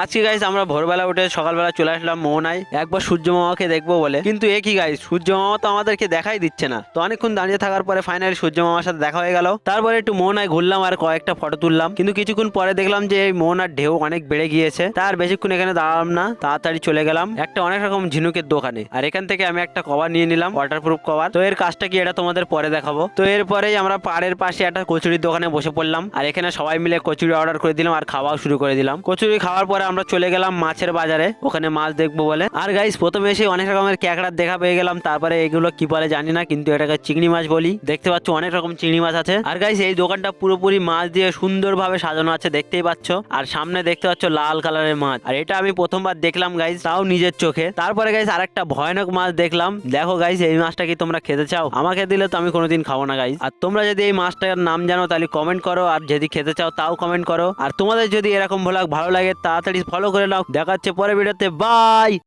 আজকে গাইস আমরা ভোরবেলা উঠে সকালবেলা চলে আসলাম মোহনায় একবার সূর্য মামাকে দেখবো বলে, কিন্তু এ কি গাইস, সূর্য মামা তো আমাদেরকে দেখাই দিচ্ছে না। তো অনেকক্ষণ দাঁড়িয়ে থাকার পরে ফাইনালি সূর্য মামার সাথে দেখা হয়ে গেল। তারপরে একটু মোহনায় ঘুরলাম আর কয়েকটা ফটো তুললাম, কিন্তু কিছুক্ষণ পরে দেখলাম যে এই মোহনার ঢেউ অনেক বেড়ে গিয়েছে। তার বেশিক্ষণ এখানে দাঁড়ালাম না, তাড়াতাড়ি চলে গেলাম একটা অনেক রকম ঝিনুকের দোকানে। আর এখান থেকে আমি একটা কভার নিয়ে নিলাম, ওয়াটারপ্রুফ কভার। তো এর কাজটা কি এটা তোমাদের পরে দেখাবো। তো এরপরেই আমরা পাড়ের পাশে একটা কচুরির দোকানে বসে পড়লাম, আর এখানে সবাই মিলে কচুরি অর্ডার করে দিলাম আর খাওয়াও শুরু করে দিলাম। কচুরি খাওয়ার পরে আমরা চলে গেলাম মাছের বাজারে, ওখানে মাছ দেখবো বলে। আর গাইস প্রথমে এসে অনেক রকমের ক্যাকড়ার দেখা পেয়ে গেলাম। তারপরে এগুলো কি বলে জানি না, কিন্তু এটাকে চিংড়ি মাছ বলি। দেখতে পাচ্ছ অনেক রকম চিংড়ি মাছ আছে। আর গাইস এই দোকানটা পুরোপুরি মাছ দিয়ে সুন্দরভাবে সাজানো আছে, দেখতেই পাচ্ছ। আর সামনে দেখতে পাচ্ছ লাল কালারের মাছ, আর এটা আমি প্রথমবার দেখলাম গাইস, তাও নিজের চোখে। তারপরে গাইস আরেকটা ভয়ানক মাছ দেখলাম। দেখো গাইস এই মাছটা কি তোমরা খেতে চাও? আমাকে দিলে তো আমি কোনোদিন খাবো না গাইস। আর তোমরা যদি এই মাছটার নাম জানো তাহলে কমেন্ট করো, আর যদি খেতে চাও তাও কমেন্ট করো। আর তোমাদের যদি এরকম ভ্লগ ভালো লাগে তাড়াতাড়ি ফলো করে নাও। দেখা হচ্ছে পরের ভিডিওতে, বাই।